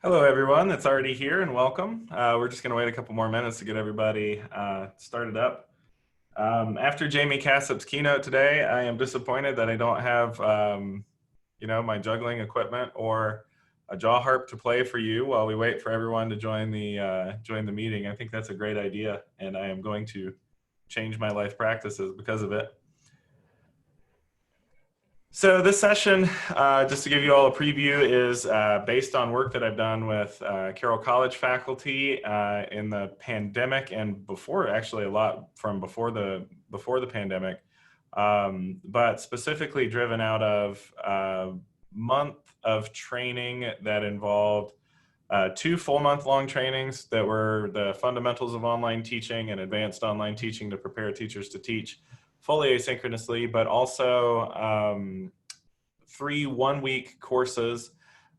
Hello, everyone that's already here, and welcome. We're just going to wait a couple more minutes to get everybody started up. After Jamie Cassup's keynote today, I am disappointed that I don't have, my juggling equipment or a jaw harp to play for you while we wait for everyone to join the meeting. I think that's a great idea, and I am going to change my life practices because of it. So this session, just to give you all a preview, is based on work that I've done with Carroll College faculty in the pandemic and before, actually a lot from before the pandemic, but specifically driven out of a month of training that involved two full month-long trainings that were the fundamentals of online teaching and advanced online teaching to prepare teachers to teach fully asynchronously, but also three one-week courses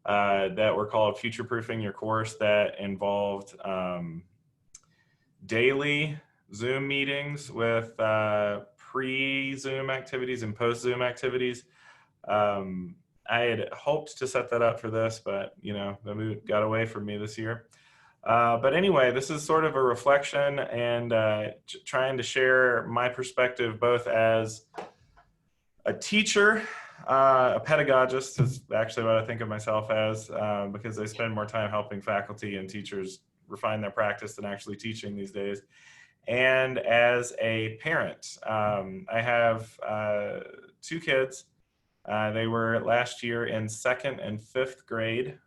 that were called Future Proofing Your Course that involved daily Zoom meetings with pre-Zoom activities and post-Zoom activities. I had hoped to set that up for this, but the mood got away from me this year. But anyway, this is sort of a reflection and trying to share my perspective both as a teacher, a pedagogist is actually what I think of myself as, because I spend more time helping faculty and teachers refine their practice than actually teaching these days. And as a parent, I have two kids. They were last year in 2nd and 5th grade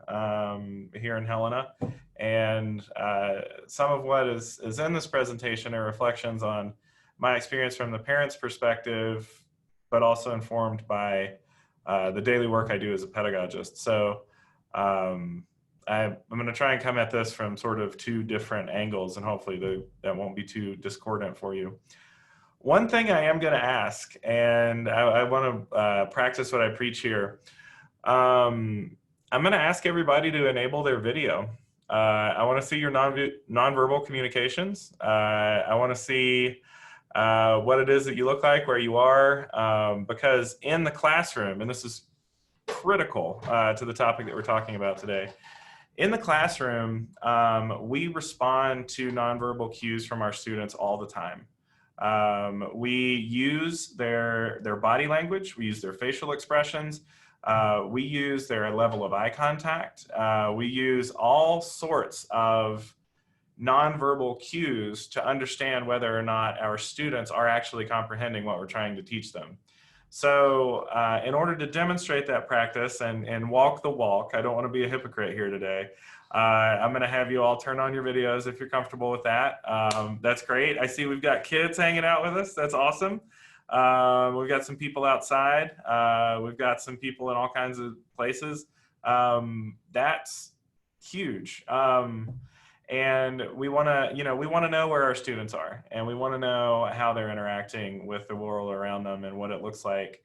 here in Helena. And some of what is in this presentation are reflections on my experience from the parent's perspective, but also informed by the daily work I do as a pedagogist. So I'm going to try and come at this from sort of two different angles, and hopefully that won't be too discordant for you. One thing I am going to ask, and I want to practice what I preach here. I'm going to ask everybody to enable their video. I want to see your nonverbal communications. I want to see what it is that you look like, where you are, because in the classroom, and this is critical to the topic that we're talking about today, in the classroom, we respond to nonverbal cues from our students all the time. We use their body language, we use their facial expressions, we use their level of eye contact, we use all sorts of nonverbal cues to understand whether or not our students are actually comprehending what we're trying to teach them. So in order to demonstrate that practice and walk the walk, I don't want to be a hypocrite here today. I'm going to have you all turn on your videos if you're comfortable with that. That's great. I see we've got kids hanging out with us. That's awesome. We've got some people outside. We've got some people in all kinds of places. That's huge. And we want to know where our students are, and we want to know how they're interacting with the world around them and what it looks like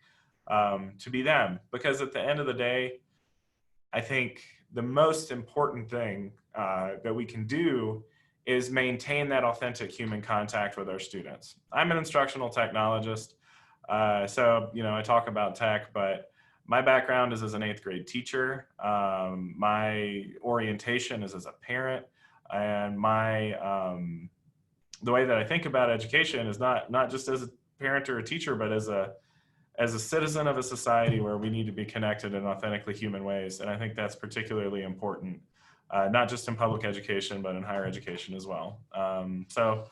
to be them. Because at the end of the day, I think the most important thing that we can do is maintain that authentic human contact with our students. I'm an instructional technologist, so I talk about tech, but my background is as an 8th grade teacher. My orientation is as a parent. And the way that I think about education is not just as a parent or a teacher, but as a citizen of a society where we need to be connected in authentically human ways. And I think that's particularly important, not just in public education, but in higher education as well. So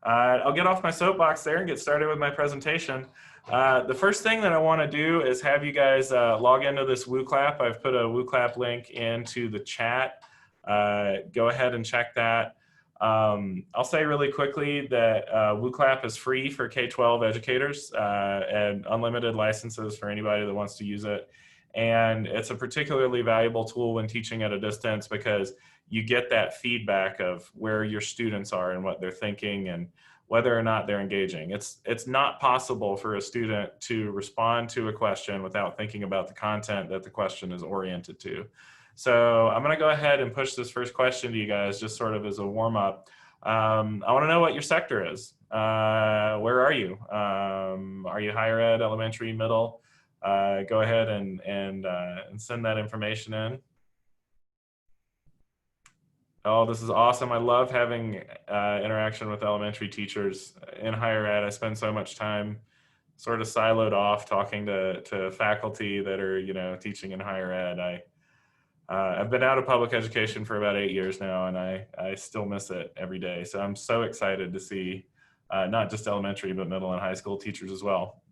I'll get off my soapbox there and get started with my presentation. The first thing that I want to do is have you guys log into this WooClap. I've put a WooClap link into the chat. Go ahead and check that. I'll say really quickly that WooClap is free for K-12 educators and unlimited licenses for anybody that wants to use it. And it's a particularly valuable tool when teaching at a distance because you get that feedback of where your students are and what they're thinking and whether or not they're engaging. It's not possible for a student to respond to a question without thinking about the content that the question is oriented to. So I'm going to go ahead and push this first question to you guys just sort of as a warm-up. I want to know what your sector is. Where are you? Are you higher ed, elementary, middle? Go ahead and send that information in. Oh, this is awesome. I love having interaction with elementary teachers in higher ed. I spend so much time sort of siloed off talking to faculty that are, you know, teaching in higher ed. I've been out of public education for about 8 years now, and I still miss it every day. So I'm so excited to see not just elementary, but middle and high school teachers as well.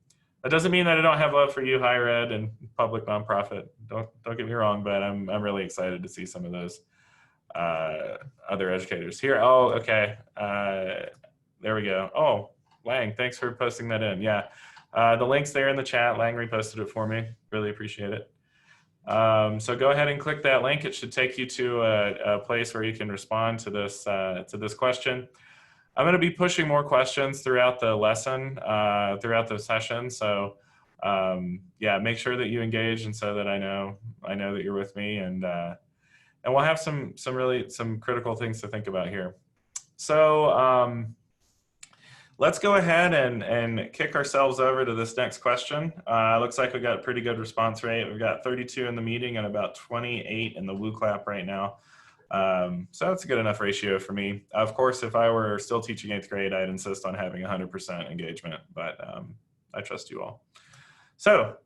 That doesn't mean that I don't have love for you, higher ed and public nonprofit. Don't get me wrong, but I'm really excited to see some of those other educators here. Oh, okay. There we go. Oh, Lang, thanks for posting that in. Yeah, the link's there in the chat. Lang reposted it for me. Really appreciate it. So go ahead and click that link. It should take you to a place where you can respond to this question. I'm going to be pushing more questions throughout the lesson, throughout the session. So yeah, make sure that you engage, and so that I know that you're with me, and we'll have some critical things to think about here. So let's go ahead and kick ourselves over to this next question. Looks like we got a pretty good response rate. We've got 32 in the meeting and about 28 in the Woo Clap right now. So that's a good enough ratio for me. Of course, if I were still teaching 8th grade, I'd insist on having 100% engagement, but I trust you all. So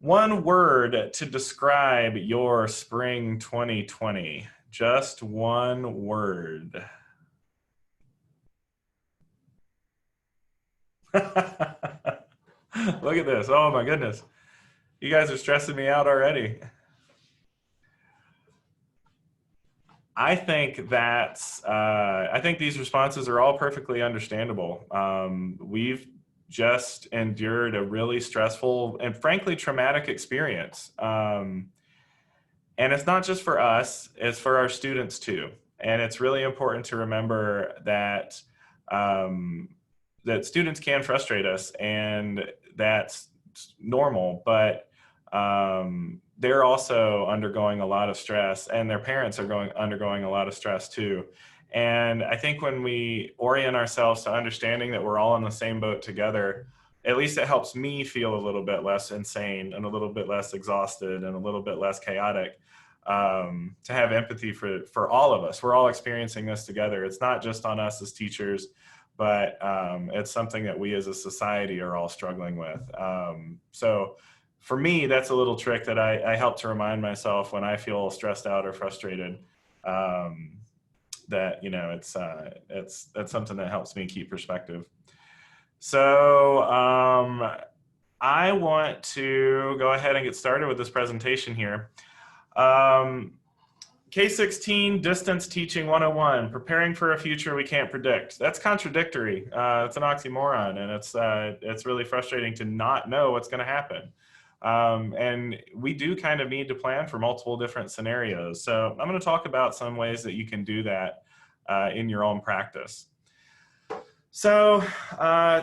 one word to describe your spring 2020. Just one word. Look at this. Oh my goodness. You guys are stressing me out already. I think I think these responses are all perfectly understandable. We've just endured a really stressful and frankly traumatic experience. And it's not just for us, it's for our students too. And it's really important to remember that that students can frustrate us, and that's normal, but they're also undergoing a lot of stress, and their parents are undergoing a lot of stress too. And I think when we orient ourselves to understanding that we're all in the same boat together, at least it helps me feel a little bit less insane and a little bit less exhausted and a little bit less chaotic, to have empathy for all of us. We're all experiencing this together. It's not just on us as teachers, but it's something that we as a society are all struggling with. So for me, that's a little trick that I help to remind myself when I feel stressed out or frustrated, that, you know, that's something that helps me keep perspective. So I want to go ahead and get started with this presentation here. K-16 Distance Teaching 101, Preparing for a Future We Can't Predict. That's contradictory. It's an oxymoron, and it's really frustrating to not know what's going to happen. And we do kind of need to plan for multiple different scenarios. So I'm going to talk about some ways that you can do that in your own practice. So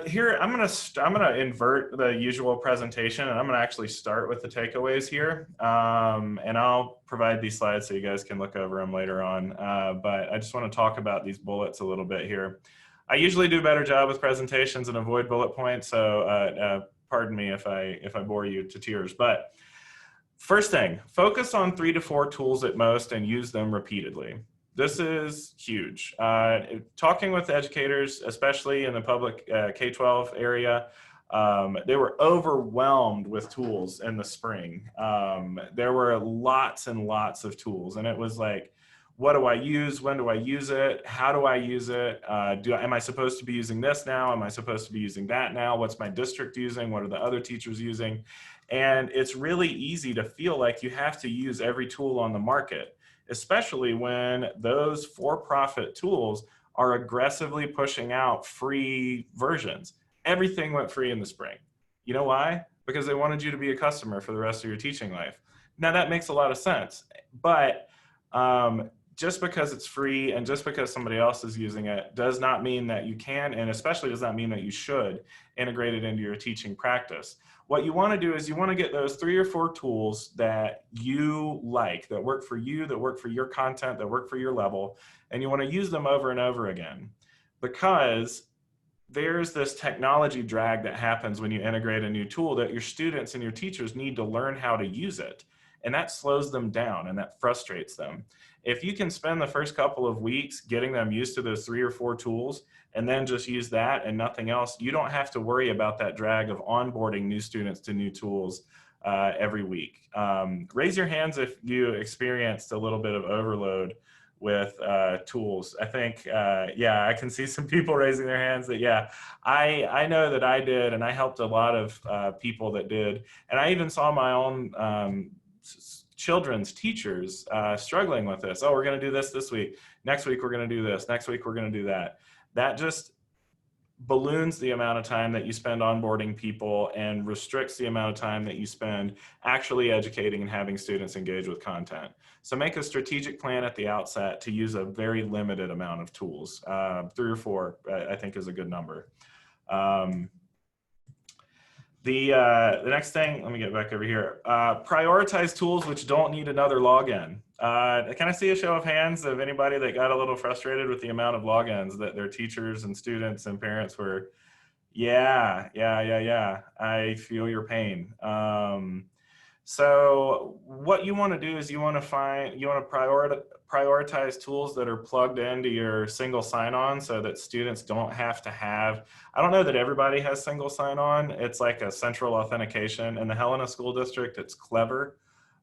here I'm gonna invert the usual presentation, and I'm gonna actually start with the takeaways here, and I'll provide these slides so you guys can look over them later on. But I just want to talk about these bullets a little bit here. I usually do a better job with presentations and avoid bullet points, so pardon me if I bore you to tears. But first thing, focus on 3 to 4 tools at most and use them repeatedly. This is huge. Talking with educators, especially in the public K-12 area, they were overwhelmed with tools in the spring. There were lots and lots of tools, and it was like, what do I use? When do I use it? How do I use it? Am I supposed to be using this now? Am I supposed to be using that now? What's my district using? What are the other teachers using? And it's really easy to feel like you have to use every tool on the market, especially when those for-profit tools are aggressively pushing out free versions. Everything went free in the spring. You know why? Because they wanted you to be a customer for the rest of your teaching life. Now that makes a lot of sense, but just because it's free and just because somebody else is using it does not mean that you can, and especially does not mean that you should integrate it into your teaching practice. What you want to do is you want to get those 3 or 4 tools that you like, that work for you, that work for your content, that work for your level, and you want to use them over and over again. Because there's this technology drag that happens when you integrate a new tool, that your students and your teachers need to learn how to use it. and that slows them down and that frustrates them. If you can spend the first couple of weeks getting them used to those 3 or 4 tools and then just use that and nothing else, you don't have to worry about that drag of onboarding new students to new tools every week. Raise your hands if you experienced a little bit of overload with tools. I think, yeah, I can see some people raising their hands that, yeah, I know that I did, and I helped a lot of people that did. And I even saw my own children's teachers struggling with this. Oh, we're going to do this week. Next week, we're going to do this. Next week, we're going to do that. That just balloons the amount of time that you spend onboarding people and restricts the amount of time that you spend actually educating and having students engage with content. So make a strategic plan at the outset to use a very limited amount of tools. 3 or 4, I think, is a good number. The next thing, let me get back over here. Prioritize tools which don't need another login. Can I see a show of hands of anybody that got a little frustrated with the amount of logins that their teachers and students and parents were? Yeah. I feel your pain. So what you want to do is you want to prioritize tools that are plugged into your single sign-on so that students don't have to have, I don't know that everybody has single sign-on. It's like a central authentication. In the Helena School District, it's Clever.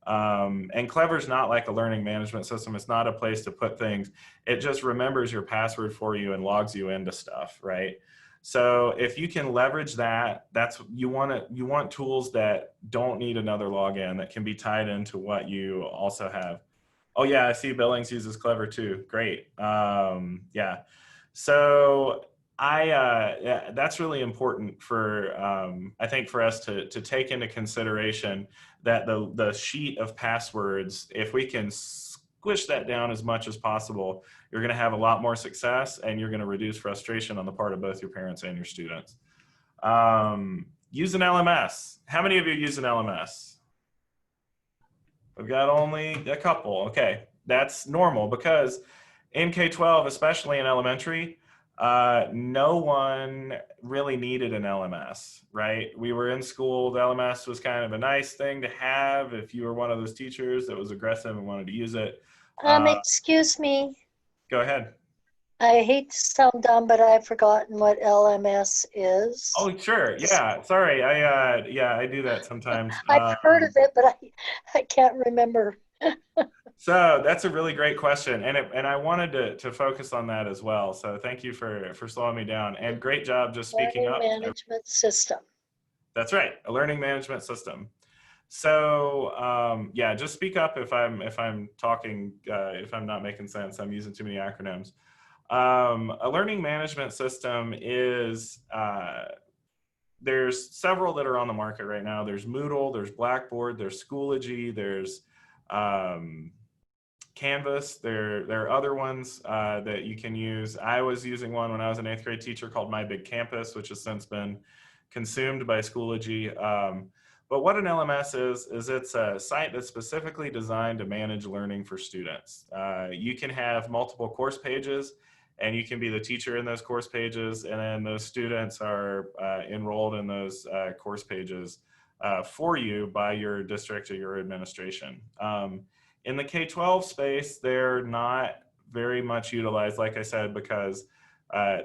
And Clever's not like a learning management system. It's not a place to put things. It just remembers your password for you and logs you into stuff, right? So if you can leverage that, you want tools that don't need another login, that can be tied into what you also have. Oh yeah, I see Billings uses Clever too. Great. Yeah. So yeah, that's really important for I think for us to take into consideration that the sheet of passwords, if we can squish that down as much as possible, you're going to have a lot more success and you're going to reduce frustration on the part of both your parents and your students. Use an LMS. How many of you use an LMS? We've got only a couple. Okay, that's normal because in K-12, especially in elementary, no one really needed an LMS, right? We were in school, the LMS was kind of a nice thing to have if you were one of those teachers that was aggressive and wanted to use it. Excuse me. Go ahead. I hate to sound dumb, but I've forgotten what LMS is. Oh, sure. Yeah. Sorry. Yeah, I do that sometimes. I've heard of it, but I can't remember. So that's a really great question, and I wanted to focus on that as well. So thank you for slowing me down, and great job just speaking up. Learning management system. That's right, a learning management system. So yeah, just speak up if I'm talking if I'm not making sense. I'm using too many acronyms. A learning management system is there's several that are on the market right now. There's Moodle, there's Blackboard, there's Schoology, there's Canvas. There are other ones that you can use. I was using one when I was an 8th grade teacher called My Big Campus, which has since been consumed by Schoology. But what an LMS is it's a site that's specifically designed to manage learning for students. You can have multiple course pages, and you can be the teacher in those course pages, and then those students are enrolled in those course pages for you by your district or your administration. In the K-12 space, they're not very much utilized, like I said, because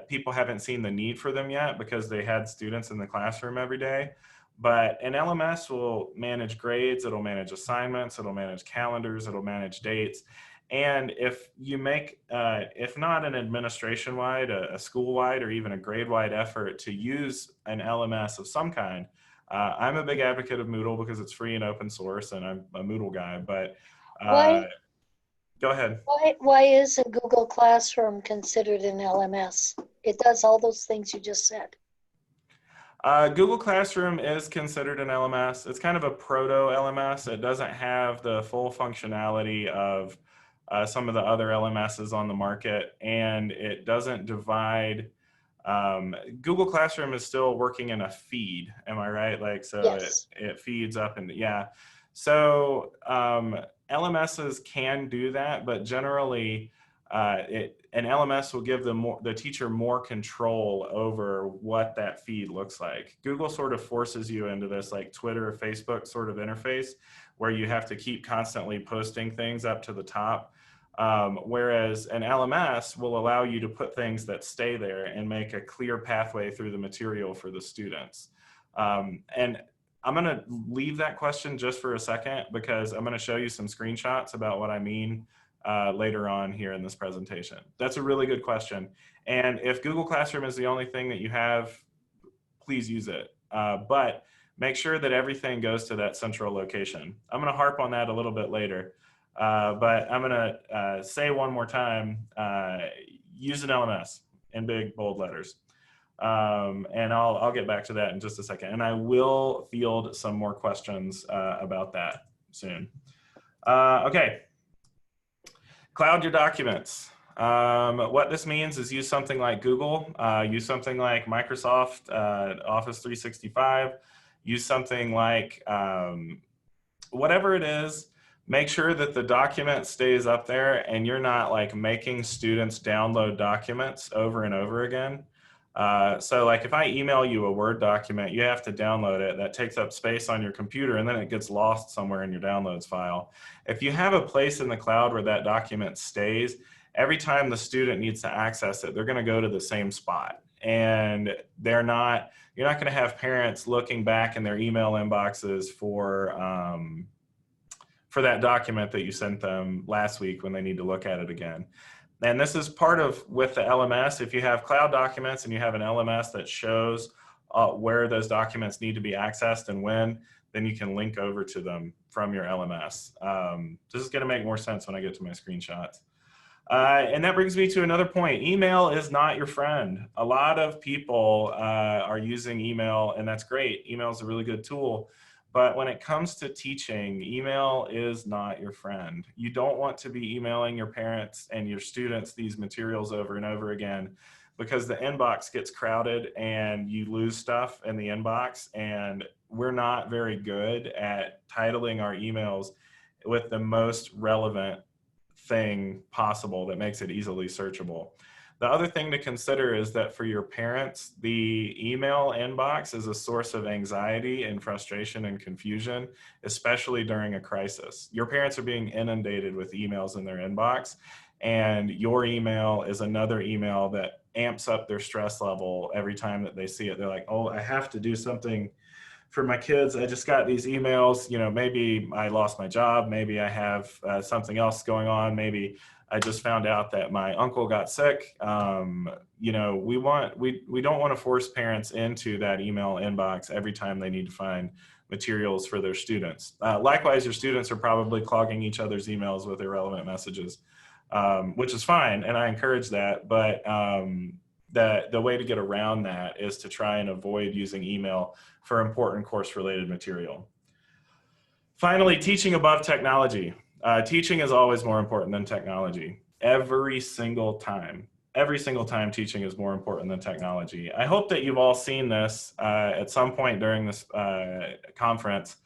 people haven't seen the need for them yet because they had students in the classroom every day. But an LMS will manage grades, it'll manage assignments, it'll manage calendars, it'll manage dates. And if you make, if not an administration-wide, a school-wide, or even a grade-wide effort to use an LMS of some kind, I'm a big advocate of Moodle because it's free and open source, and I'm a Moodle guy, but go ahead. Why isn't Google Classroom considered an LMS? It does all those things you just said. Google Classroom is considered an LMS. It's kind of a proto-LMS. It doesn't have the full functionality of some of the other LMSs on the market, and it doesn't divide. Google Classroom is still working in a feed, am I right? Like, so yes. it feeds up, and yeah. So LMSs can do that, but generally An LMS will give the teacher more control over what that feed looks like. Google sort of forces you into this like Twitter or Facebook sort of interface where you have to keep constantly posting things up to the top. Whereas an LMS will allow you to put things that stay there and make a clear pathway through the material for the students. And I'm going to leave that question just for a second because I'm going to show you some screenshots about what I mean later on here in this presentation. That's a really good question. And if Google Classroom is the only thing that you have, please use it. But make sure that everything goes to that central location. I'm going to harp on that a little bit later. But I'm going to say one more time, use an LMS in big, bold letters. And I'll get back to that in just a second. And I will field some more questions about that soon. Okay. Cloud your documents. What this means is use something like Google, use something like Microsoft Office 365, use something like whatever it is, make sure that the document stays up there and you're not like making students download documents over and over again. So like if I email you a Word document, you have to download it. That takes up space on your computer and then it gets lost somewhere in your downloads file. If you have a place in the cloud where that document stays, every time the student needs to access it, they're going to go to the same spot. And you're not going to have parents looking back in their email inboxes for that document that you sent them last week when they need to look at it again. And this is part of with the LMS. If you have cloud documents and you have an LMS that shows where those documents need to be accessed and when, then you can link over to them from your LMS. This is going to make more sense when I get to my screenshots. And that brings me to another point. Email is not your friend. A lot of people are using email, and that's great. Email is a really good tool. But when it comes to teaching, email is not your friend. You don't want to be emailing your parents and your students these materials over and over again because the inbox gets crowded and you lose stuff in the inbox. And we're not very good at titling our emails with the most relevant thing possible that makes it easily searchable. The other thing to consider is that for your parents, the email inbox is a source of anxiety and frustration and confusion, especially during a crisis. Your parents are being inundated with emails in their inbox, and your email is another email that amps up their stress level every time that they see it. They're like, oh, I have to do something for my kids. I just got these emails, maybe I lost my job, maybe I have something else going on, maybe I just found out that my uncle got sick. We don't want to force parents into that email inbox every time they need to find materials for their students. Likewise, your students are probably clogging each other's emails with irrelevant messages, which is fine, and I encourage that. But the way to get around that is to try and avoid using email for important course-related material. Finally, teaching above technology. Teaching is always more important than technology. Every single time teaching is more important than technology. I hope that you've all seen this at some point during this conference.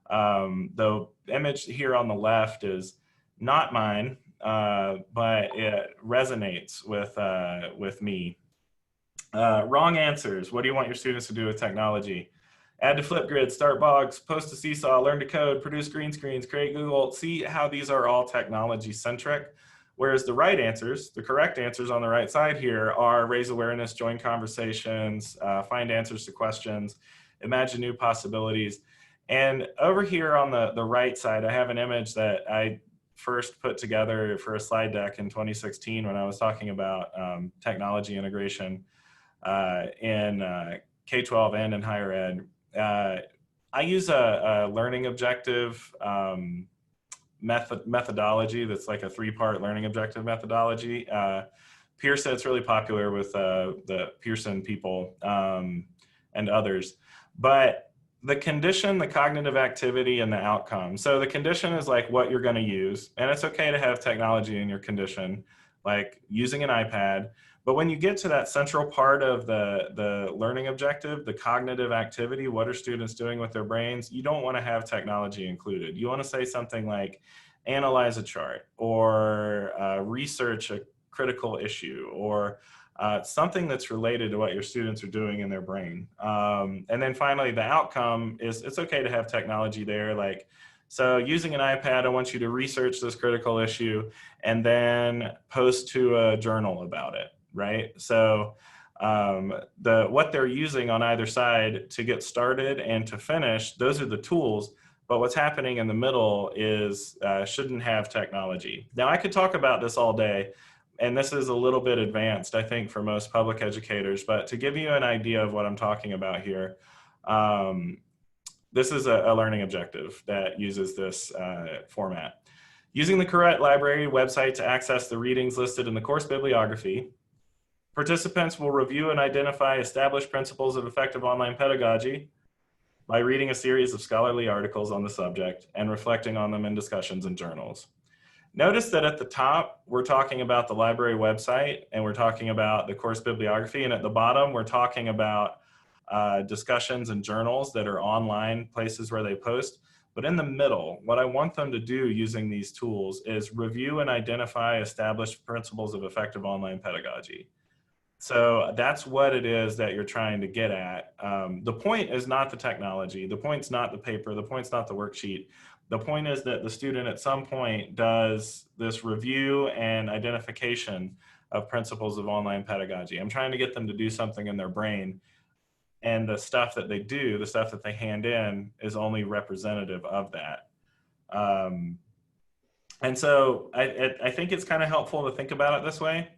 The image here on the left is not mine, but it resonates with me. Wrong answers. What do you want your students to do with technology? Add to Flipgrid, start blogs, post to Seesaw, learn to code, produce green screens, create Google. See how these are all technology centric. Whereas the right answers, the correct answers on the right side here are raise awareness, join conversations, find answers to questions, imagine new possibilities. And over here on the right side, I have an image that I first put together for a slide deck in 2016 when I was talking about technology integration in K-12 and in higher ed. I use a learning objective methodology that's like a 3-part learning objective methodology. Pearson, it's really popular with the Pearson people and others. But the condition, the cognitive activity, and the outcome. So the condition is like what you're going to use, and it's okay to have technology in your condition, like using an iPad. But when you get to that central part of the learning objective, the cognitive activity, what are students doing with their brains, you don't want to have technology included. You want to say something like analyze a chart or research critical issue, or something that's related to what your students are doing in their brain. And then finally, the outcome is it's okay to have technology there. Like, so using an iPad, I want you to research this critical issue and then post to a journal about it, right? So what they're using on either side to get started and to finish, those are the tools. But what's happening in the middle is shouldn't have technology. Now, I could talk about this all day, and this is a little bit advanced, I think, for most public educators. But to give you an idea of what I'm talking about here, this is a learning objective that uses this format. Using the correct library website to access the readings listed in the course bibliography, participants will review and identify established principles of effective online pedagogy by reading a series of scholarly articles on the subject and reflecting on them in discussions and journals. Notice that at the top, we're talking about the library website and we're talking about the course bibliography. And at the bottom, we're talking about discussions and journals that are online places where they post. But in the middle, what I want them to do using these tools is review and identify established principles of effective online pedagogy. So that's what it is that you're trying to get at. The point is not the technology. The point's not the paper. The point's not the worksheet. The point is that the student at some point does this review and identification of principles of online pedagogy. I'm trying to get them to do something in their brain, and the stuff that they do, the stuff that they hand in, is only representative of that. And so I think it's kind of helpful to think about it this way.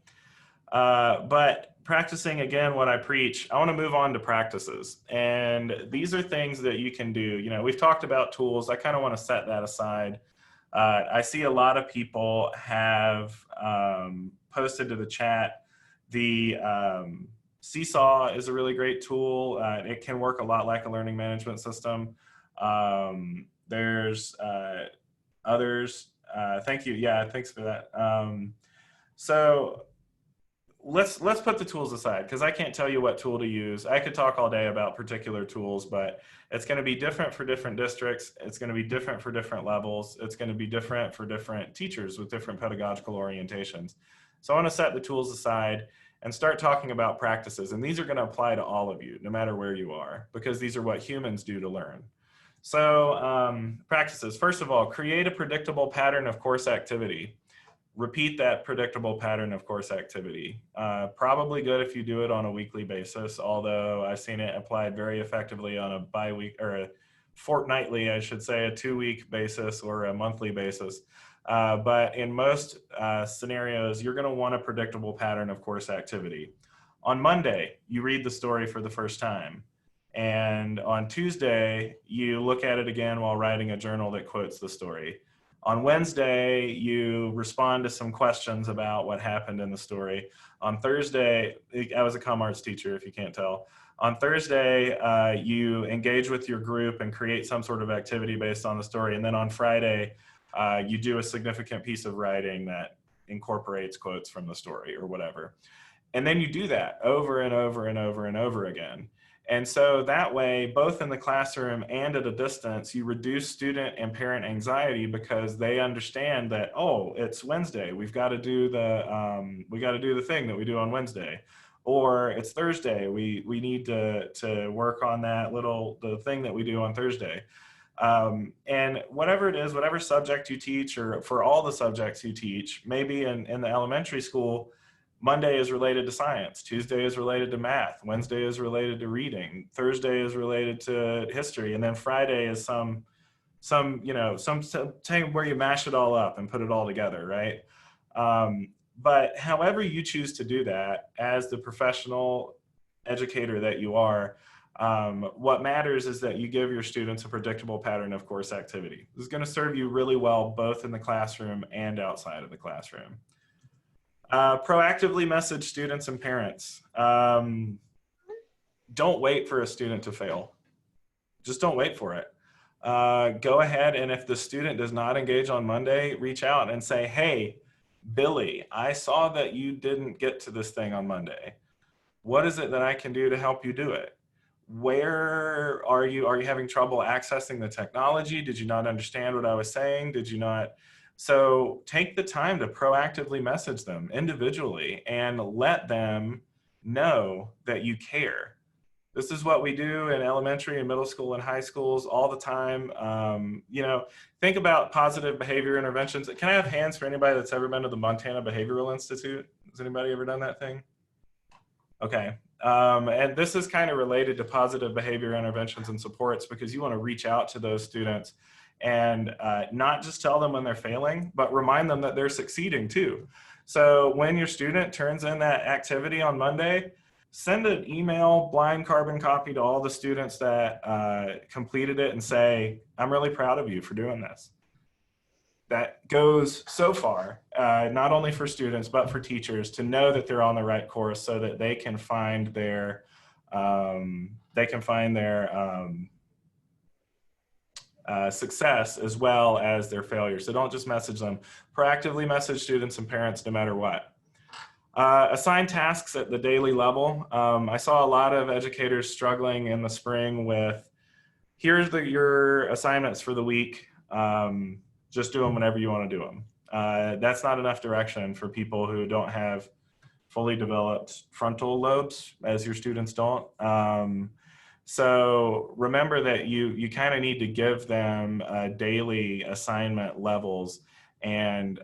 But practicing, again, what I preach, I want to move on to practices. And these are things that you can do. You know, we've talked about tools. I kind of want to set that aside. I see a lot of people have posted to the chat. The Seesaw is a really great tool. It can work a lot like a learning management system. There's others. Thank you. Yeah, thanks for that. So let's put the tools aside, because I can't tell you what tool to use. I could talk all day about particular tools, but it's going to be different for different districts. It's going to be different for different levels. It's going to be different for different teachers with different pedagogical orientations. So I want to set the tools aside and start talking about practices. And these are going to apply to all of you, no matter where you are, because these are what humans do to learn. So practices, first of all, create a predictable pattern of course activity. Repeat that predictable pattern of course activity. Probably good if you do it on a weekly basis, although I've seen it applied very effectively on a bi-week or a fortnightly, I should say, a 2-week basis or a monthly basis. But in most scenarios, you're going to want a predictable pattern of course activity. On Monday, you read the story for the first time. And on Tuesday, you look at it again while writing a journal that quotes the story. On Wednesday, you respond to some questions about what happened in the story. On Thursday, I was a comm arts teacher, if you can't tell. On Thursday, you engage with your group and create some sort of activity based on the story. And then on Friday, you do a significant piece of writing that incorporates quotes from the story or whatever. And then you do that over and over and over and over again. And so that way, both in the classroom and at a distance, you reduce student and parent anxiety because they understand that, oh, it's Wednesday. We've got to do the thing that we do on Wednesday. Or it's Thursday. We need to work on the thing that we do on Thursday. And whatever it is, whatever subject you teach, or for all the subjects you teach, maybe in the elementary school, Monday is related to science, Tuesday is related to math, Wednesday is related to reading, Thursday is related to history, and then Friday is some time where you mash it all up and put it all together, right? But however you choose to do that, as the professional educator that you are, what matters is that you give your students a predictable pattern of course activity. This is going to serve you really well both in the classroom and outside of the classroom. Proactively message students and parents. Don't wait for a student to fail. Just don't wait for it. Go ahead, and if the student does not engage on Monday, reach out and say, hey, Billy, I saw that you didn't get to this thing on Monday. What is it that I can do to help you do it? Where are you having trouble accessing the technology? Did you not understand what I was saying? Did you not So take the time to proactively message them individually and let them know that you care. This is what we do in elementary and middle school and high schools all the time. You know, think about positive behavior interventions. Can I have hands for anybody that's ever been to the Montana Behavioral Institute? Has anybody ever done that thing? Okay. And this is kind of related to positive behavior interventions and supports, because you want to reach out to those students and not just tell them when they're failing, but remind them that they're succeeding too. So when your student turns in that activity on Monday, send an email, blind carbon copy to all the students that completed it and say, I'm really proud of you for doing this. That goes so far, not only for students, but for teachers to know that they're on the right course so that they can find their, success as well as their failures. So don't just message them. Proactively message students and parents no matter what. Assign tasks at the daily level. I saw a lot of educators struggling in the spring with, here's your assignments for the week. Just do them whenever you want to do them. That's not enough direction for people who don't have fully developed frontal lobes, as your students don't. So remember that you kind of need to give them daily assignment levels and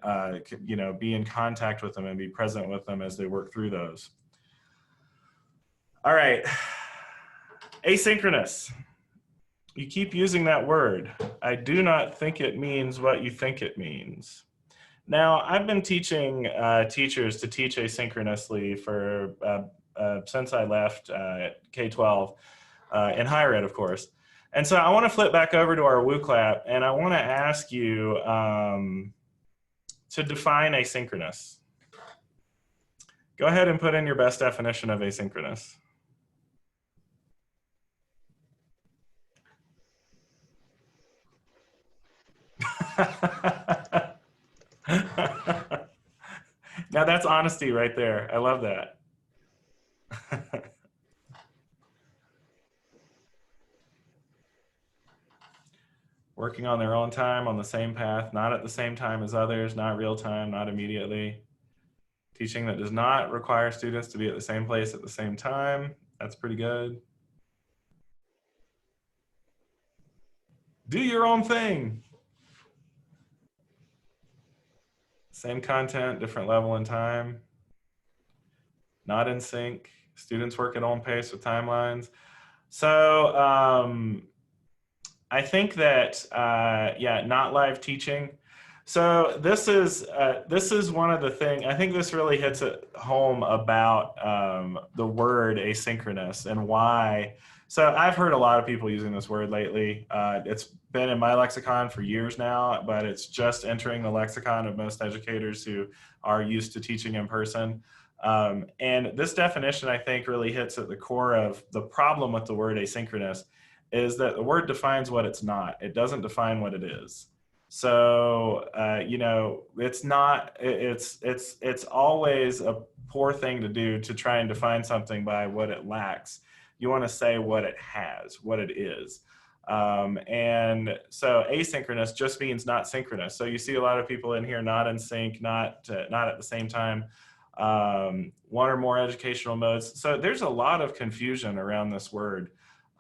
you know, be in contact with them and be present with them as they work through those. All right, asynchronous. You keep using that word. I do not think it means what you think it means. Now, I've been teaching teachers to teach asynchronously for since I left K-12 in higher ed, of course. And so I want to flip back over to our WooClap, and I want to ask you to define asynchronous. Go ahead and put in your best definition of asynchronous. Now that's honesty right there. I love that. Working on their own time, on the same path, not at the same time as others, not real time, not immediately. Teaching that does not require students to be at the same place at the same time. That's pretty good. Do your own thing. Same content, different level and time. Not in sync. Students work at own pace with timelines. So I think that, yeah, not live teaching. So this is one of the things, I think this really hits it home about the word asynchronous and why. So I've heard a lot of people using this word lately. It's been in my lexicon for years now, but it's just entering the lexicon of most educators who are used to teaching in person. And this definition, I think, really hits at the core of the problem with the word asynchronous, is that the word defines what it's not. It doesn't define what it is. So, you know, it's not, it's always a poor thing to do to try and define something by what it lacks. You want to say what it has, what it is. And so asynchronous just means not synchronous. So you see a lot of people in here not in sync, not at the same time, one or more educational modes. So there's a lot of confusion around this word.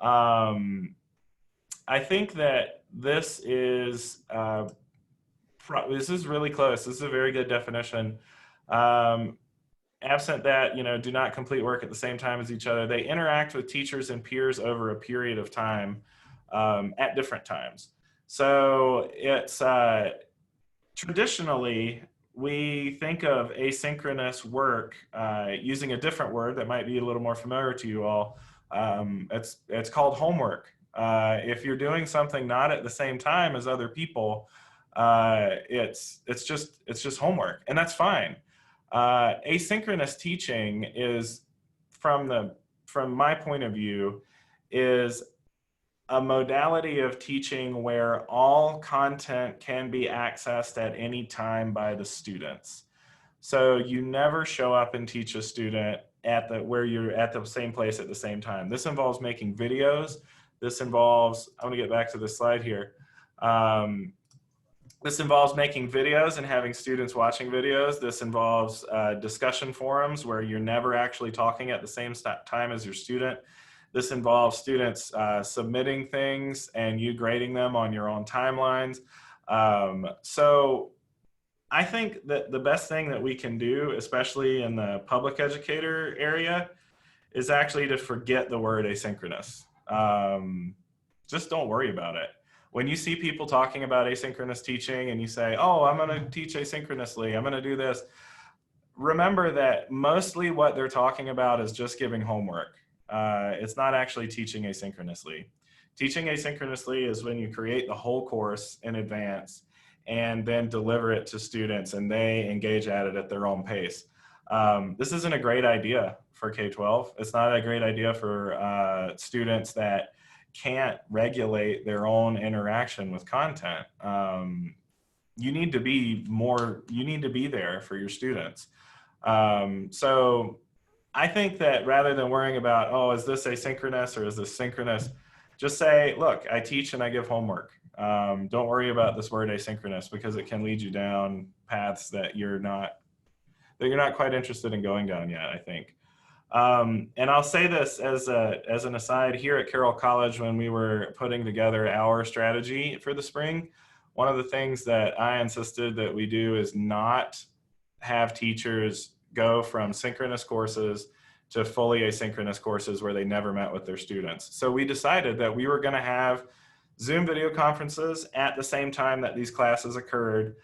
I think that this is really close. This is a very good definition. Absent that, you know, do not complete work at the same time as each other. They interact with teachers and peers over a period of time at different times. So it's traditionally, we think of asynchronous work using a different word that might be a little more familiar to you all. It's called homework. If you're doing something not at the same time as other people, it's just homework, and that's fine. Asynchronous teaching is, from my point of view, is a modality of teaching where all content can be accessed at any time by the students. So you never show up and teach a student where you're at the same place at the same time. This involves making videos. This involves, I'm gonna get back to this slide here. This involves making videos and having students watching videos. This involves discussion forums where you're never actually talking at the same time as your student. This involves students submitting things and you grading them on your own timelines. So I think that the best thing that we can do, especially in the public educator area, is actually to forget the word asynchronous. Just don't worry about it. When you see people talking about asynchronous teaching and you say, oh, I'm going to teach asynchronously, I'm going to do this, remember that mostly what they're talking about is just giving homework. It's not actually teaching asynchronously. Teaching asynchronously is when you create the whole course in advance and then deliver it to students and they engage at it at their own pace. This isn't a great idea for K-12. It's not a great idea for students that can't regulate their own interaction with content. You need to be there for your students. So I think that rather than worrying about, oh, is this asynchronous or is this synchronous, just say, look, I teach and I give homework. Don't worry about this word asynchronous because it can lead you down paths that you're not quite interested in going down yet, I think. And I'll say this as an aside, here at Carroll College, when we were putting together our strategy for the spring, one of the things that I insisted that we do is not have teachers go from synchronous courses to fully asynchronous courses where they never met with their students. So we decided that we were going to have Zoom video conferences at the same time that these classes occurred,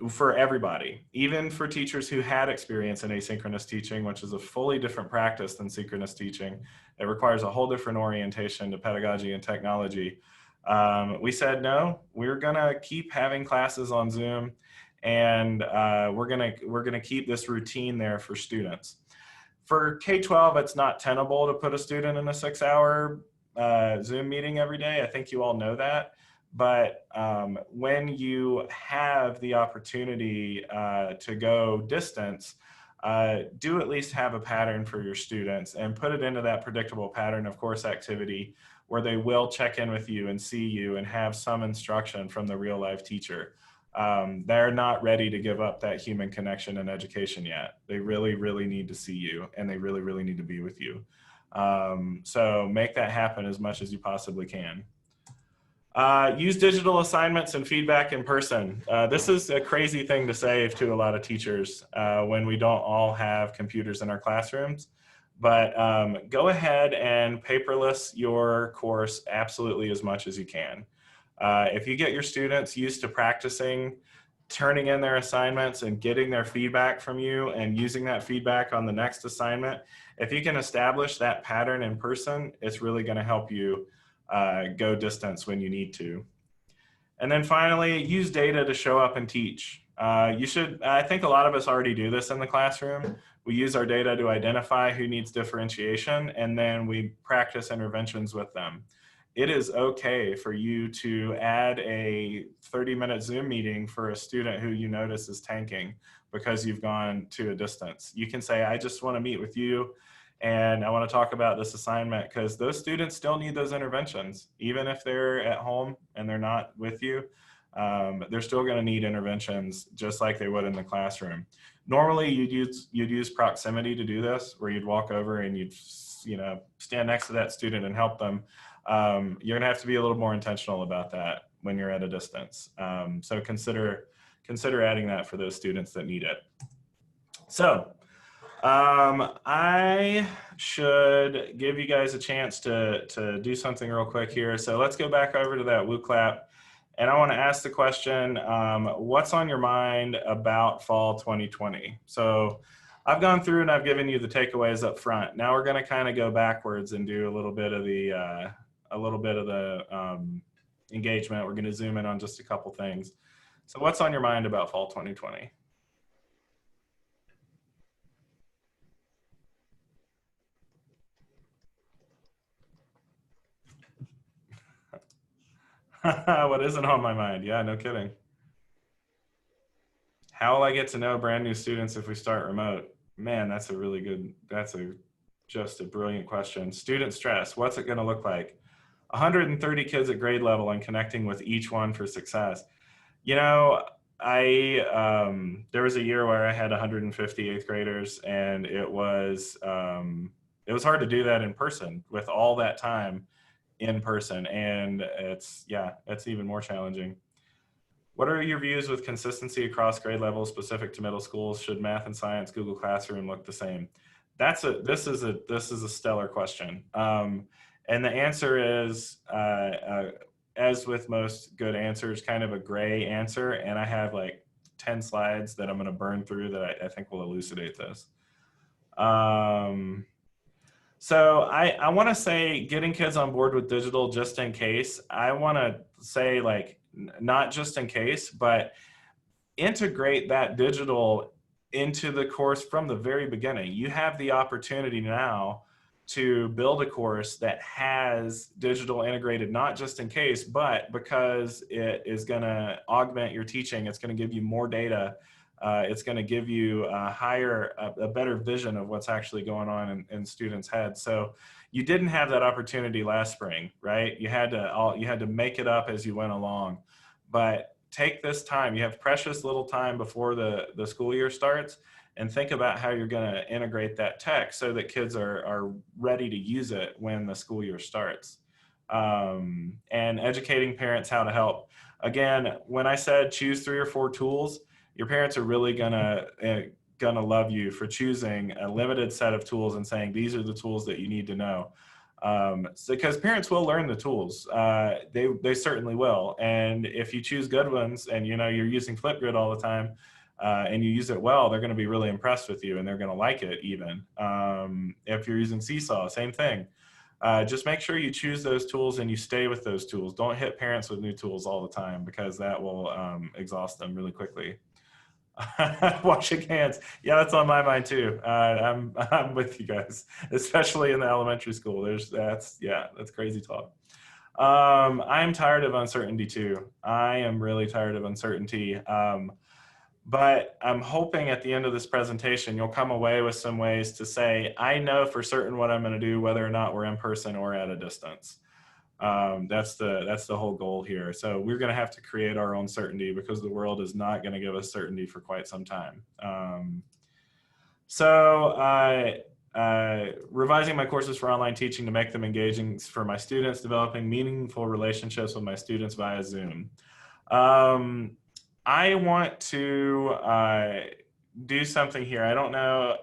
for everybody, even for teachers who had experience in asynchronous teaching, which is a fully different practice than synchronous teaching. It requires a whole different orientation to pedagogy and technology. We said, no, we're gonna keep having classes on Zoom, and we're gonna keep this routine there for students. For K-12, it's not tenable to put a student in a 6-hour Zoom meeting every day. I think you all know that. But when you have the opportunity to go distance, do at least have a pattern for your students and put it into that predictable pattern of course activity where they will check in with you and see you and have some instruction from the real life teacher. They're not ready to give up that human connection in education yet. They really, really need to see you and they really, really need to be with you. So make that happen as much as you possibly can. Use digital assignments and feedback in person. This is a crazy thing to say to a lot of teachers when we don't all have computers in our classrooms. But go ahead and paperless your course absolutely as much as you can. If you get your students used to practicing, turning in their assignments and getting their feedback from you and using that feedback on the next assignment, if you can establish that pattern in person, it's really going to help you go distance when you need to. And then finally, use data to show up and teach. I think a lot of us already do this in the classroom. We use our data to identify who needs differentiation, and then we practice interventions with them. It is okay for you to add a 30-minute Zoom meeting for a student who you notice is tanking because you've gone to a distance. You can say, I just want to meet with you and I want to talk about this assignment, because those students still need those interventions. Even if they're at home and they're not with you, they're still going to need interventions just like they would in the classroom. Normally you'd use proximity to do this, where you'd walk over and you'd stand next to that student and help them. You're going to have to be a little more intentional about that when you're at a distance. So consider adding that for those students that need it. So I should give you guys a chance to do something real quick here. So let's go back over to that Woo Clap. And I want to ask the question, what's on your mind about fall 2020? So I've gone through and I've given you the takeaways up front. Now we're going to kind of go backwards and do a little bit of the engagement. We're going to zoom in on just a couple things. So what's on your mind about fall 2020? What isn't on my mind? Yeah, no kidding. How will I get to know brand new students if we start remote? Man, that's just a brilliant question. Student stress, what's it going to look like? 130 kids at grade level and connecting with each one for success. You know, I there was a year where I had 150 eighth graders, and it was hard to do that in person with all that time in person, and it's even more challenging. What are your views with consistency across grade levels specific to middle schools? Should math and science Google Classroom look the same? This is a stellar question, and the answer is as with most good answers, kind of a gray answer. And I have like 10 slides that I'm going to burn through that I think will elucidate this. So I want to say getting kids on board with digital just in case. I want to say like not just in case, but integrate that digital into the course from the very beginning. You have the opportunity now to build a course that has digital integrated, not just in case, but because it is going to augment your teaching. It's going to give you more data. It's going to give you a better vision of what's actually going on in students' heads. So you didn't have that opportunity last spring, right? You had to make it up as you went along. But take this time. You have precious little time before the school year starts, and think about how you're going to integrate that tech so that kids are ready to use it when the school year starts. And educating parents how to help. Again, when I said choose 3 or 4 tools, your parents are really gonna love you for choosing a limited set of tools and saying these are the tools that you need to know. Because parents will learn the tools, they certainly will. And if you choose good ones, and you know you're using Flipgrid all the time, and you use it well, they're going to be really impressed with you, and they're going to like it even. If you're using Seesaw, same thing. Just make sure you choose those tools and you stay with those tools. Don't hit parents with new tools all the time, because that will exhaust them really quickly. Washing hands. Yeah, that's on my mind too. I'm with you guys, especially in the elementary school. That's crazy talk. I'm tired of uncertainty too. I am really tired of uncertainty. But I'm hoping at the end of this presentation, you'll come away with some ways to say, I know for certain what I'm going to do, whether or not we're in person or at a distance. That's the whole goal here. So we're going to have to create our own certainty, because the world is not going to give us certainty for quite some time. Revising my courses for online teaching to make them engaging for my students, developing meaningful relationships with my students via Zoom. I want to do something here. I don't know.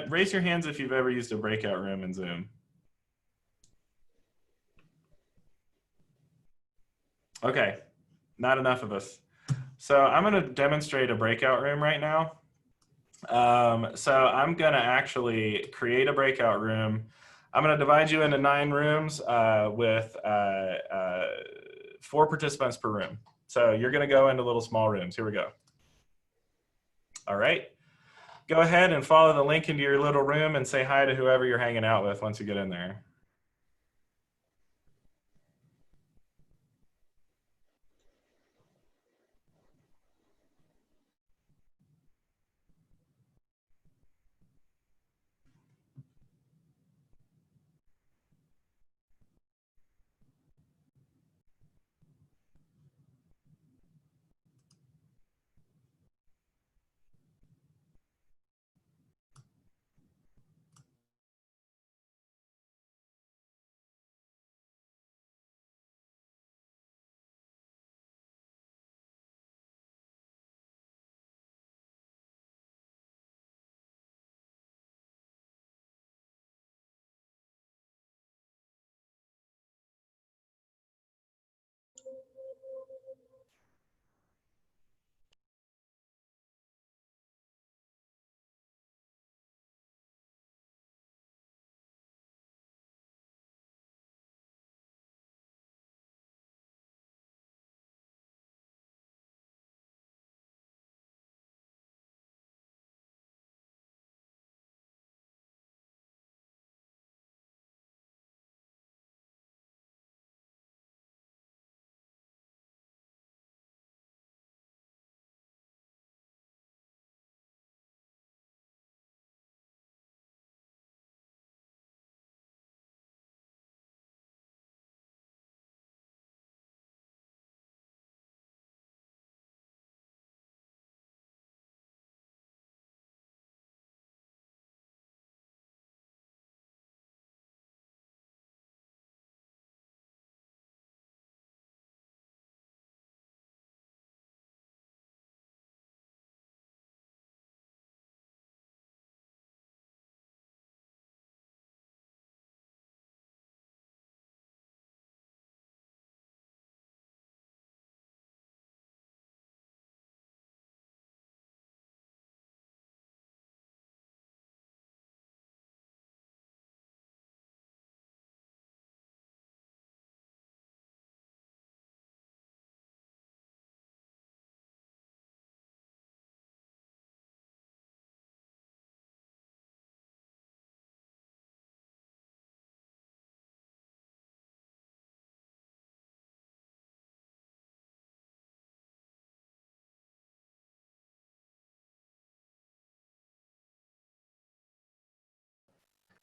Raise your hands if you've ever used a breakout room in Zoom. Okay, not enough of us. So I'm going to demonstrate a breakout room right now. So I'm going to actually create a breakout room. I'm going to divide you into 9 rooms with 4 participants per room. So you're going to go into little small rooms. Here we go. All right. Go ahead and follow the link into your little room and say hi to whoever you're hanging out with once you get in there.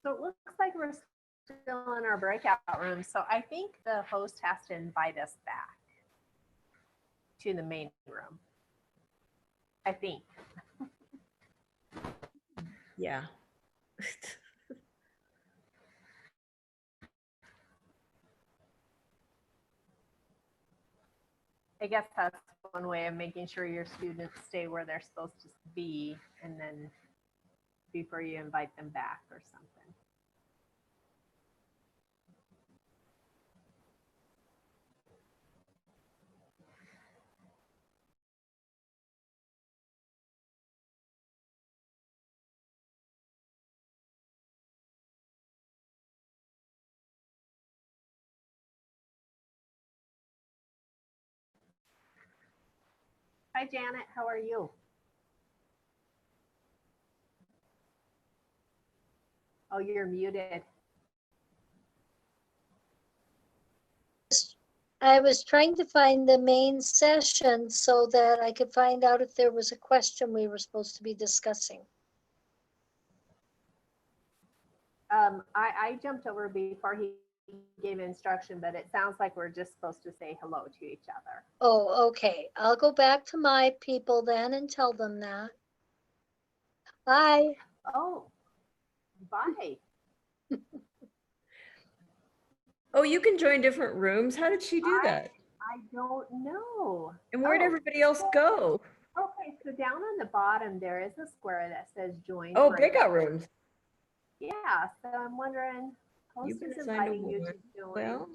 So it looks like we're still in our breakout room. So I think the host has to invite us back to the main room. I think. Yeah. I guess that's one way of making sure your students stay where they're supposed to be, and then before you invite them back or something. Hi, Janet. How are you? Oh, you're muted. I was trying to find the main session so that I could find out if there was a question we were supposed to be discussing. I jumped over before he gave instruction, but it sounds like we're just supposed to say hello to each other. Oh, okay. I'll go back to my people then and tell them that. Bye. Oh, bye. Oh, you can join different rooms. How did she do that? I don't know. And where'd Oh, everybody else go? okay, so down on the bottom, there is a square that says join. Oh, breakout rooms. Yeah, so I'm wondering, host You've been is assigned a inviting you to woman. join. Well,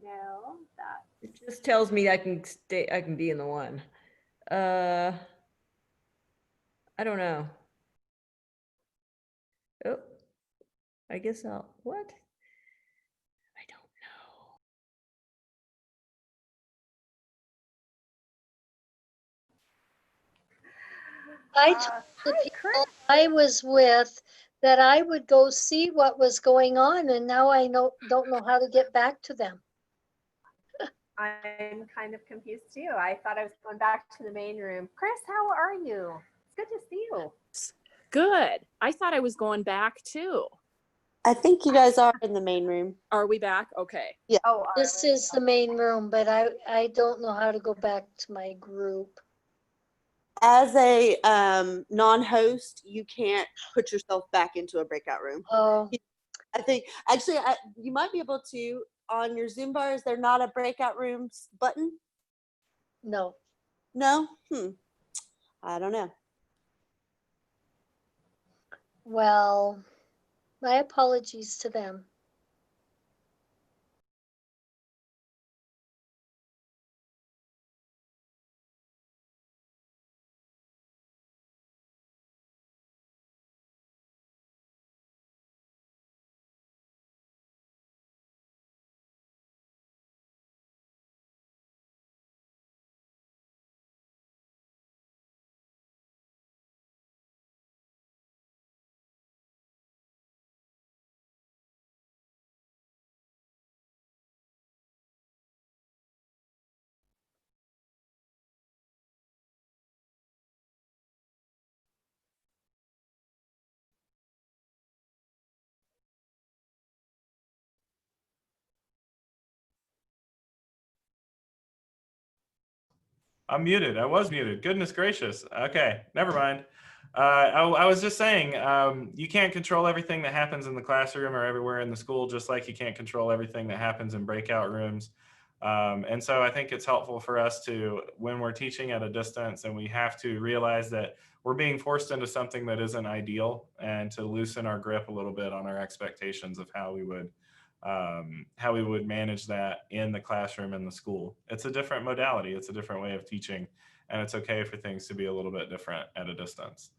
No, that. it just tells me I can stay. I can be in the one. I don't know. Oh, I guess I'll. What? I don't know. I told the Hi, people Chris. I was with that I would go see what was going on, and now I don't know how to get back to them. I'm kind of confused too. I thought I was going back to the main room. Chris, how are you? It's good to see you. Good. I thought I was going back too. I think you guys are in the main room. Are we back? Okay. Oh, This is the main room, but I don't know how to go back to my group. As a non-host, you can't put yourself back into a breakout room. Oh, I think actually you might be able to on your Zoom bar. Is there not a breakout rooms button? no. No? I don't know. Well, my apologies to them. I'm muted. I was muted. Goodness gracious. Okay, never mind. I was just saying, you can't control everything that happens in the classroom or everywhere in the school, just like you can't control everything that happens in breakout rooms. And so I think it's helpful for us to, when we're teaching at a distance and we have to realize that we're being forced into something that isn't ideal, and to loosen our grip a little bit on our expectations of how we would manage that in the classroom in the school. It's a different modality. It's a different way of teaching, and it's okay for things to be a little bit different at a distance.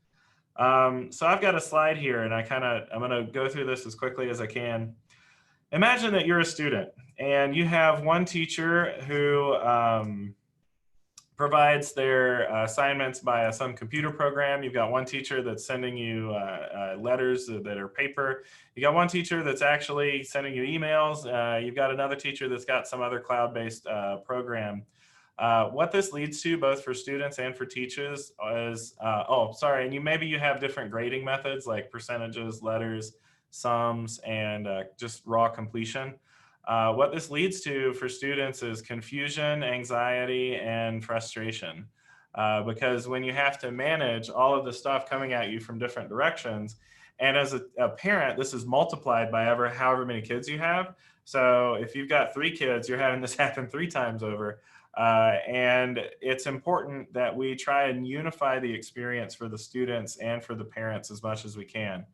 So I've got a slide here, and I'm going to go through this as quickly as I can. Imagine that you're a student and you have one teacher who provides their assignments by some computer program. You've got one teacher that's sending you letters that are paper. You got one teacher that's actually sending you emails. You've got another teacher that's got some other cloud-based program. What this leads to, both for students and for teachers, is, and maybe you have different grading methods like percentages, letters, sums, and just raw completion. What this leads to for students is confusion, anxiety, and frustration. Because when you have to manage all of the stuff coming at you from different directions, and as a parent, this is multiplied by however many kids you have. So if you've got 3 kids, you're having this happen 3 times over. And it's important that we try and unify the experience for the students and for the parents as much as we can.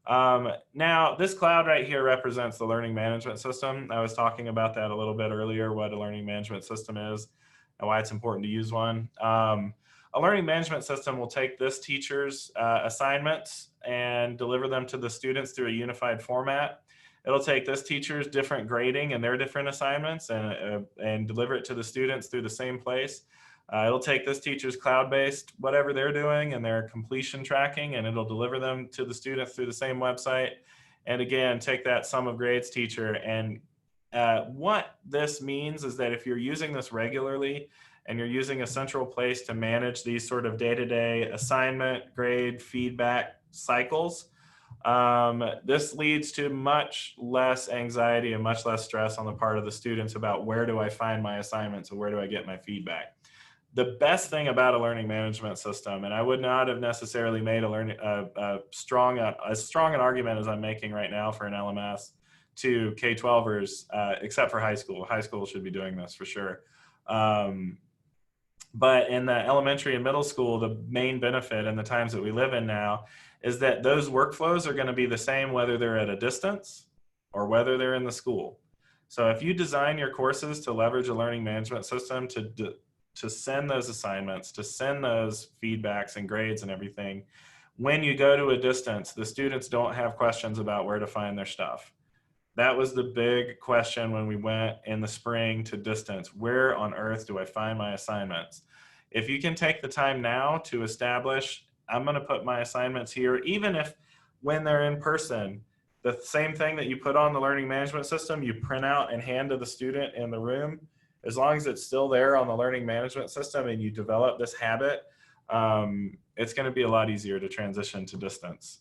Now, this cloud right here represents the learning management system. I was talking about that a little bit earlier, what a learning management system is and why it's important to use one. A learning management system will take this teacher's assignments and deliver them to the students through a unified format. It'll take this teacher's different grading and their different assignments and deliver it to the students through the same place. It'll take this teacher's cloud-based, whatever they're doing and their completion tracking, and it'll deliver them to the students through the same website. And again, take that sum of grades teacher. And what this means is that if you're using this regularly and you're using a central place to manage these sort of day-to-day assignment, grade, feedback cycles, this leads to much less anxiety and much less stress on the part of the students about where do I find my assignments and where do I get my feedback. The best thing about a learning management system, and I would not have necessarily made as strong an argument as I'm making right now for an LMS to K-12ers, except for high school. High school should be doing this for sure. But in the elementary and middle school, the main benefit in the times that we live in now is that those workflows are going to be the same whether they're at a distance or whether they're in the school. So if you design your courses to leverage a learning management system to send those assignments, to send those feedbacks and grades and everything, when you go to a distance, the students don't have questions about where to find their stuff. That was the big question when we went in the spring to distance. Where on earth do I find my assignments? If you can take the time now to establish, I'm going to put my assignments here, even if when they're in person, the same thing that you put on the learning management system, you print out and hand to the student in the room, as long as it's still there on the learning management system and you develop this habit, it's going to be a lot easier to transition to distance.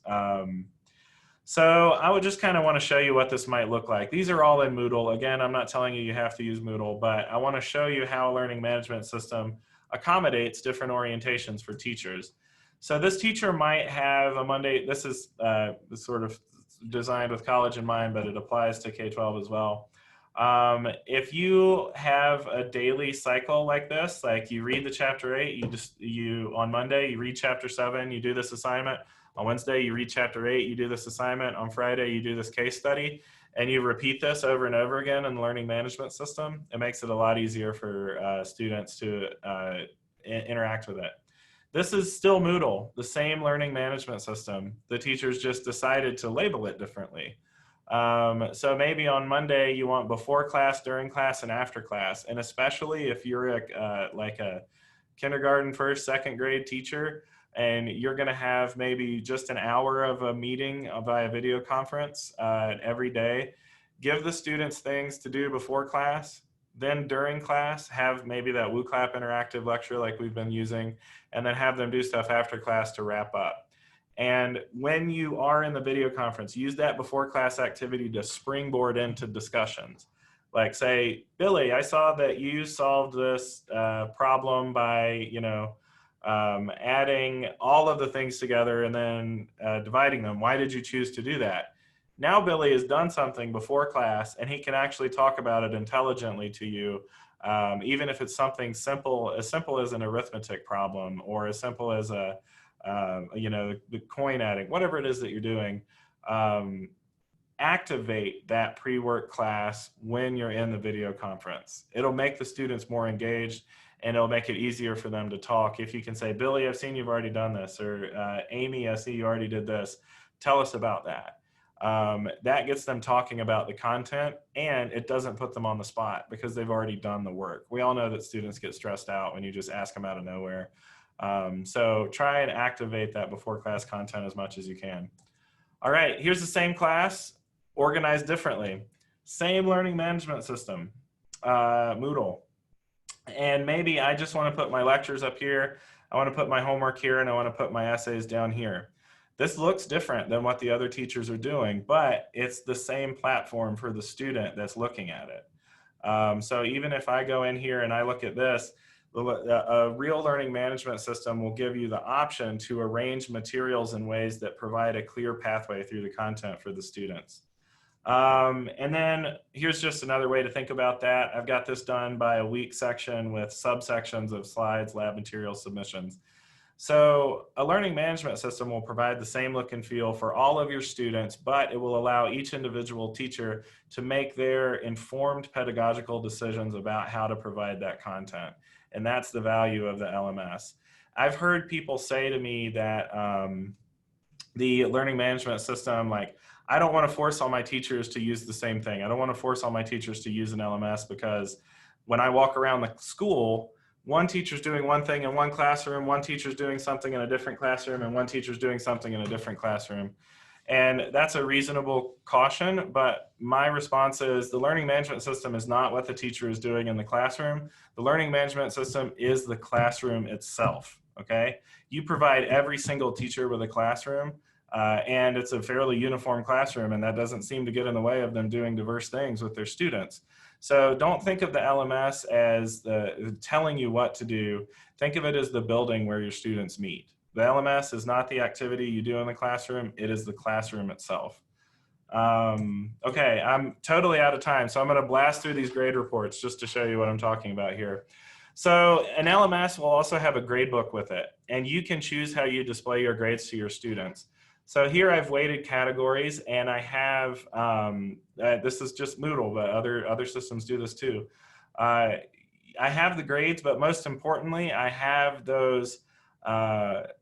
So I would just kind of want to show you what this might look like. These are all in Moodle. Again, I'm not telling you you have to use Moodle, but I want to show you how a learning management system accommodates different orientations for teachers. So this teacher might have a Monday, this is sort of designed with college in mind, but it applies to K-12 as well. If you have a daily cycle like this, like you read the chapter 8, on Monday, you read chapter 7, you do this assignment. On Wednesday, you read chapter 8, you do this assignment. On Friday, you do this case study, and you repeat this over and over again in the learning management system. It makes it a lot easier for students to interact with it. This is still Moodle, the same learning management system. The teachers just decided to label it differently. So maybe on Monday, you want before class, during class, and after class. And especially if you're like a kindergarten, first, second grade teacher, and you're going to have maybe just an hour of a meeting via video conference every day. Give the students things to do before class. Then during class, have maybe that WooClap interactive lecture like we've been using, and then have them do stuff after class to wrap up. And when you are in the video conference, use that before class activity to springboard into discussions. Like say, Billy, I saw that you solved this problem by, adding all of the things together and then dividing them. Why did you choose to do that? Now Billy has done something before class and he can actually talk about it intelligently to you, even if it's something as simple as an arithmetic problem or as simple as the coin adding, whatever it is that you're doing. Activate that pre-work class when you're in the video conference. It'll make the students more engaged, and it'll make it easier for them to talk. If you can say, Billy, I've seen you've already done this, or Amy, I see you already did this. Tell us about that. That gets them talking about the content, and it doesn't put them on the spot because they've already done the work. We all know that students get stressed out when you just ask them out of nowhere. So try and activate that before class content as much as you can. All right, here's the same class, organized differently. Same learning management system, Moodle. And maybe I just want to put my lectures up here, I want to put my homework here, and I want to put my essays down here. This looks different than what the other teachers are doing, but it's the same platform for the student that's looking at it. So even if I go in here and I look at this, a real learning management system will give you the option to arrange materials in ways that provide a clear pathway through the content for the students. And then here's just another way to think about that. I've got this done by a week section with subsections of slides, lab material submissions. So a learning management system will provide the same look and feel for all of your students, but it will allow each individual teacher to make their informed pedagogical decisions about how to provide that content. And that's the value of the LMS. I've heard people say to me that the learning management system, like, I don't want to force all my teachers to use the same thing. I don't want to force all my teachers to use an LMS because when I walk around the school, one teacher's doing one thing in one classroom, one teacher's doing something in a different classroom, and one teacher's doing something in a different classroom. And that's a reasonable caution, but my response is the learning management system is not what the teacher is doing in the classroom. The learning management system is the classroom itself, okay? You provide every single teacher with a classroom, and it's a fairly uniform classroom, and that doesn't seem to get in the way of them doing diverse things with their students. So don't think of the LMS as telling you what to do. Think of it as the building where your students meet. The LMS is not the activity you do in the classroom. It is the classroom itself. Okay, I'm totally out of time, so I'm going to blast through these grade reports just to show you what I'm talking about here. So an LMS will also have a grade book with it, and you can choose how you display your grades to your students. So here I've weighted categories, and I have, this is just Moodle, but other systems do this too. I have the grades, but most importantly, I have those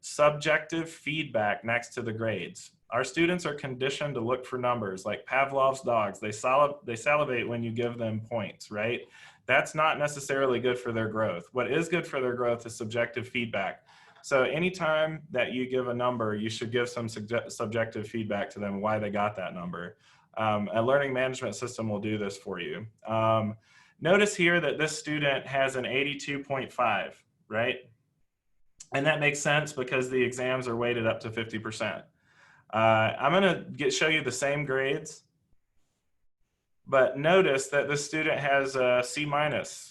subjective feedback next to the grades. Our students are conditioned to look for numbers, like Pavlov's dogs. They salivate when you give them points, right? That's not necessarily good for their growth. What is good for their growth is subjective feedback. So anytime that you give a number, you should give some subjective feedback to them why they got that number. A learning management system will do this for you. Notice here that this student has an 82.5, right? And that makes sense because the exams are weighted up to 50%. I'm gonna show you the same grades, but notice that this student has a C-,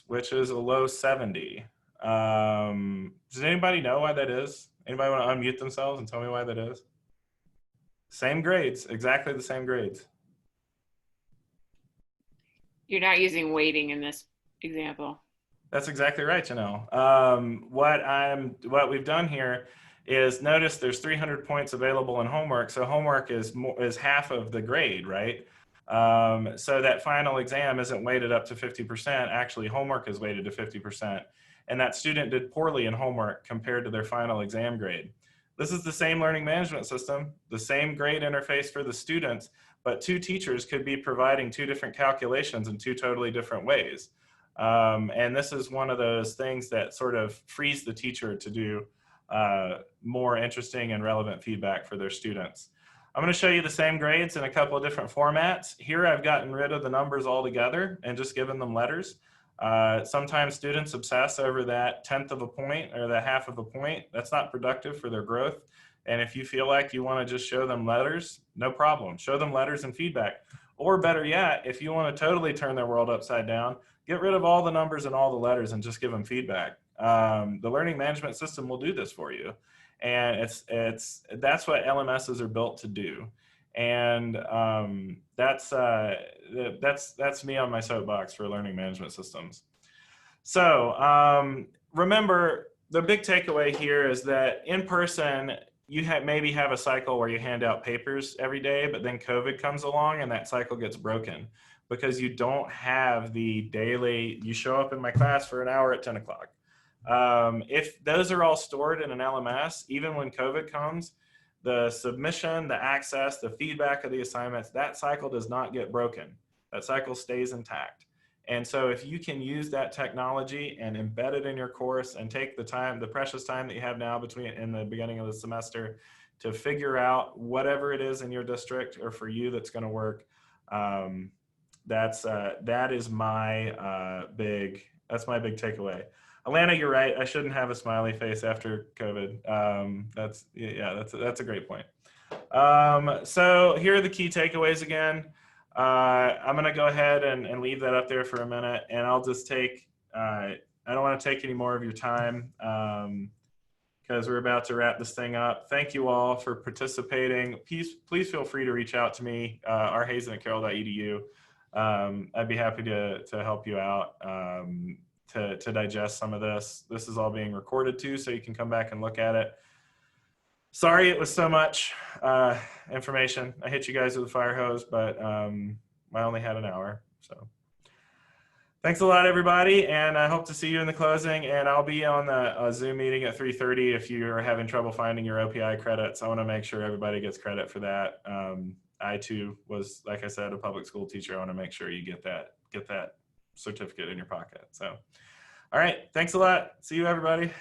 which is a low 70. Does anybody know why that is? Anybody want to unmute themselves and tell me why that is? Same grades, exactly the same grades. You're not using weighting in this example. That's exactly right, Janelle. What we've done here is notice there's 300 points available in homework, so homework is half of the grade, right? So that final exam isn't weighted up to 50%. Actually, homework is weighted to 50%. And that student did poorly in homework compared to their final exam grade. This is the same learning management system, the same grade interface for the students, but two teachers could be providing two different calculations in two totally different ways. And this is one of those things that sort of frees the teacher to do more interesting and relevant feedback for their students. I'm going to show you the same grades in a couple of different formats. Here I've gotten rid of the numbers altogether and just given them letters. Sometimes students obsess over that 1/10 of a point or the 1/2 of a point. That's not productive for their growth. And if you feel like you want to just show them letters, no problem. Show them letters and feedback. Or better yet, if you want to totally turn their world upside down, get rid of all the numbers and all the letters and just give them feedback. The learning management system will do this for you. And that's what LMSs are built to do. And that's me on my soapbox for learning management systems. So remember, the big takeaway here is that in person, you maybe have a cycle where you hand out papers every day, but then COVID comes along and that cycle gets broken because you don't have the daily, you show up in my class for an hour at 10 o'clock. If those are all stored in an LMS, even when COVID comes, the submission, the access, the feedback of the assignments, that cycle does not get broken. That cycle stays intact. And so if you can use that technology and embed it in your course and take the time, the precious time that you have now in the beginning of the semester to figure out whatever it is in your district or for you that's going to work, that is my big takeaway. Alana, you're right. I shouldn't have a smiley face after COVID. That's a great point. So here are the key takeaways again. I'm going to go ahead and leave that up there for a minute, and I'll just take, I don't want to take any more of your time because we're about to wrap this thing up. Thank you all for participating. Please feel free to reach out to me, rhazen@carroll.edu. I'd be happy to help you out to digest some of this. This is all being recorded too, so you can come back and look at it. Sorry it was so much information. I hit you guys with a fire hose, but I only had an hour. So thanks a lot, everybody, and I hope to see you in the closing. And I'll be on the Zoom meeting at 3:30 if you're having trouble finding your OPI credits. I want to make sure everybody gets credit for that. I too was, like I said, a public school teacher. I want to make sure you get that certificate in your pocket. So, all right, thanks a lot. See you, everybody.